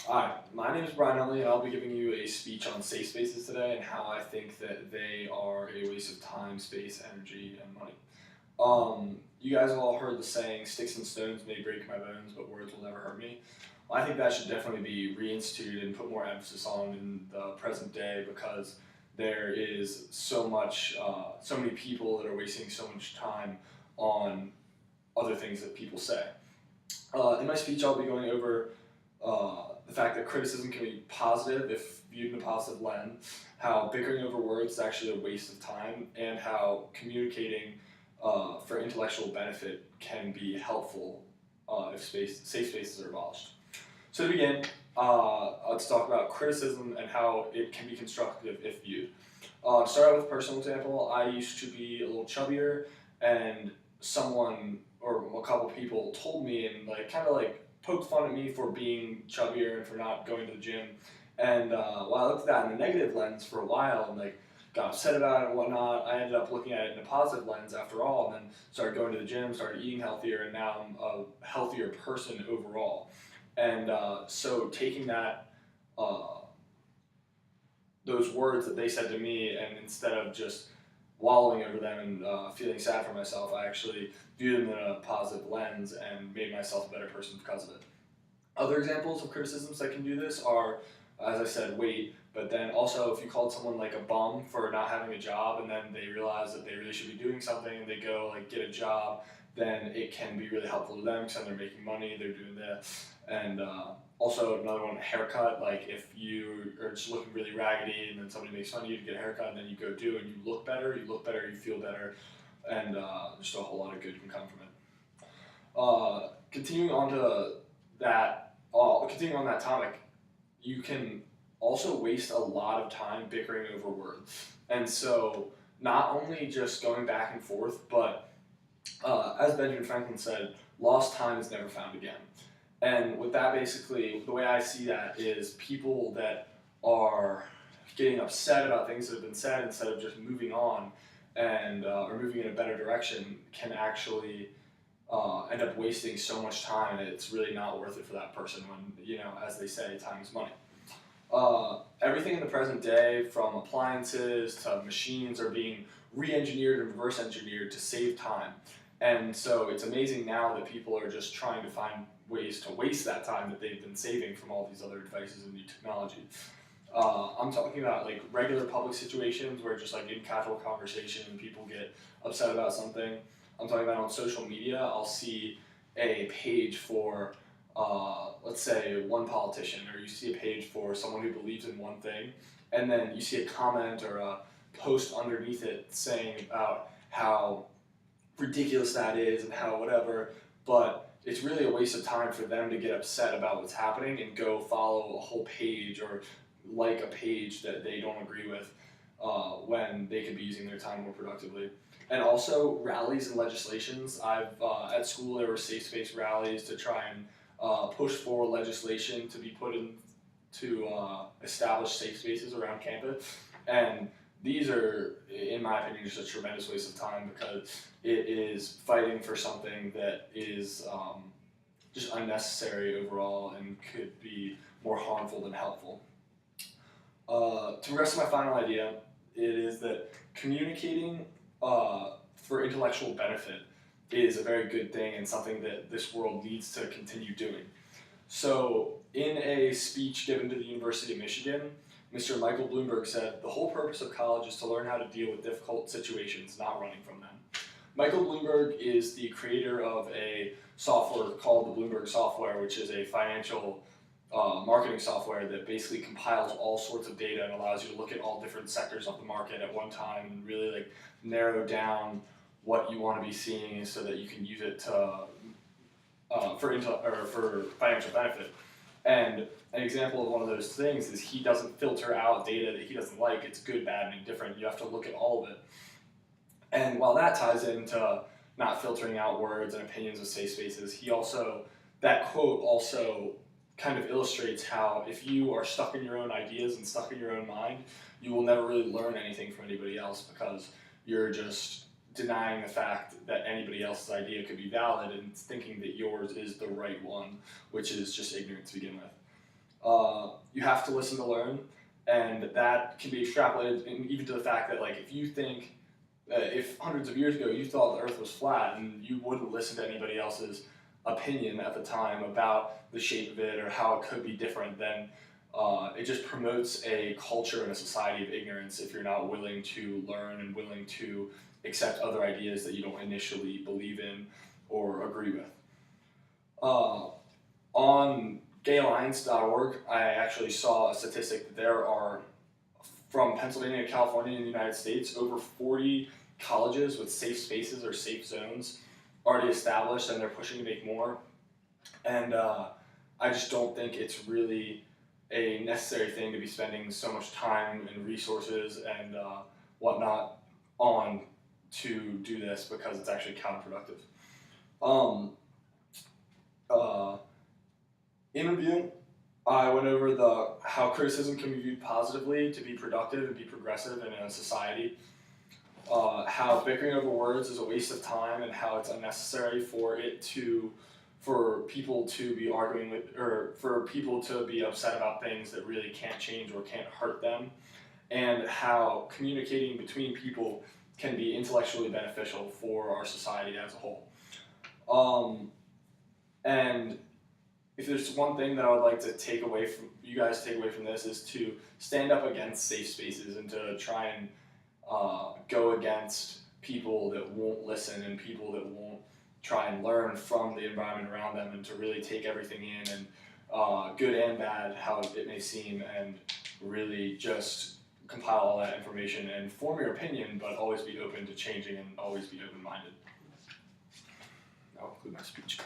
Hi, my name is Brian Huntley, and I'll be giving you a speech on safe spaces today and how I think that they are a waste of time, space, energy, and money. You guys have all heard the saying, sticks and stones may break my bones, but words will never hurt me. Well, I think that should definitely be reinstituted and put more emphasis on in the present day because there is so many people that are wasting so much time on other things that people say. In my speech, I'll be going over the fact that criticism can be positive if viewed in a positive lens, how bickering over words is actually a waste of time, and how communicating for intellectual benefit can be helpful if safe spaces are abolished. So to begin, let's talk about criticism and how it can be constructive if viewed. To start out with a personal example, I used to be a little chubbier, and someone or a couple people told me and kind of poked fun at me for being chubbier and for not going to the gym. And while I looked at that in a negative lens for a while and got upset about it and whatnot, I ended up looking at it in a positive lens after all, and then started going to the gym, started eating healthier, and now I'm a healthier person overall. And so taking uh, those words that they said to me, and instead of just wallowing over them and feeling sad for myself, I actually viewed them in a positive lens and made myself a better person because of it. Other examples of criticisms that can do this are, as I said, weight, but then also if you called someone like a bum for not having a job and then they realize that they really should be doing something and they go get a job, then it can be really helpful to them because then they're making money, they're doing this. And also another one, haircut, like if you are just looking really raggedy and then somebody makes fun of you to get a haircut and then you go do it and you look better, you feel better, and just a whole lot of good can come from it. Continuing on to continuing on that topic, you can also waste a lot of time bickering over words. And so, not only just going back and forth, but as Benjamin Franklin said, lost time is never found again. And with that, basically, the way I see that is people that are getting upset about things that have been said instead of just moving on and or moving in a better direction can actually end up wasting so much time and it's really not worth it for that person when, as they say, time is money. Everything in the present day, from appliances to machines, are being re-engineered and reverse engineered to save time. And so it's amazing now that people are just trying to find ways to waste that time that they've been saving from all these other devices and new technology. I'm talking about regular public situations where just in casual conversation people get upset about something. I'm talking about on social media. I'll see a page for, let's say, one politician, or you see a page for someone who believes in one thing, and then you see a comment or a post underneath it saying about how ridiculous that is and how whatever, but it's really a waste of time for them to get upset about what's happening and go follow a whole page or like a page that they don't agree with when they could be using their time more productively. And also rallies and legislations. At school there were safe space rallies to try and push for legislation to be put in to establish safe spaces around campus. And these are, in my opinion, just a tremendous waste of time because it is fighting for something that is just unnecessary overall and could be more harmful than helpful. To progress to my final idea, it is that communicating for intellectual benefit is a very good thing and something that this world needs to continue doing. So, in a speech given to the University of Michigan, Mr. Michael Bloomberg said, "The whole purpose of college is to learn how to deal with difficult situations, not running from them." Michael Bloomberg is the creator of a software called the Bloomberg Software, which is a financial marketing software that basically compiles all sorts of data and allows you to look at all different sectors of the market at one time and really narrow down what you want to be seeing so that you can use it to for financial benefit. And an example of one of those things is he doesn't filter out data that he doesn't like. It's good, bad, and indifferent. You have to look at all of it. And while that ties into not filtering out words and opinions of safe spaces, that quote also kind of illustrates how if you are stuck in your own ideas and stuck in your own mind, you will never really learn anything from anybody else because you're just denying the fact that anybody else's idea could be valid and thinking that yours is the right one, which is just ignorant to begin with. You have to listen to learn, and that can be extrapolated even to the fact that, like, if you think if hundreds of years ago you thought the Earth was flat and you wouldn't listen to anybody else's opinion at the time about the shape of it or how it could be different, then it just promotes a culture and a society of ignorance if you're not willing to learn and willing to accept other ideas that you don't initially believe in or agree with. On gayalliance.org, I actually saw a statistic that there are, from Pennsylvania to California in the United States, over 40 colleges with safe spaces or safe zones already established, and they're pushing to make more. And I just don't think it's really a necessary thing to be spending so much time and resources and whatnot on to do this, because it's actually counterproductive. Interview, I went over how criticism can be viewed positively to be productive and be progressive in a society. How bickering over words is a waste of time and how it's unnecessary for people to be arguing with, or for people to be upset about things that really can't change or can't hurt them, and how communicating between people can be intellectually beneficial for our society as a whole. And if there's one thing that I would like to take away from this, is to stand up against safe spaces and to try and go against people that won't listen and people that won't try and learn from the environment around them, and to really take everything in, and good and bad, how it may seem, and really just compile all that information and form your opinion, but always be open to changing and always be open-minded. That'll conclude my speech.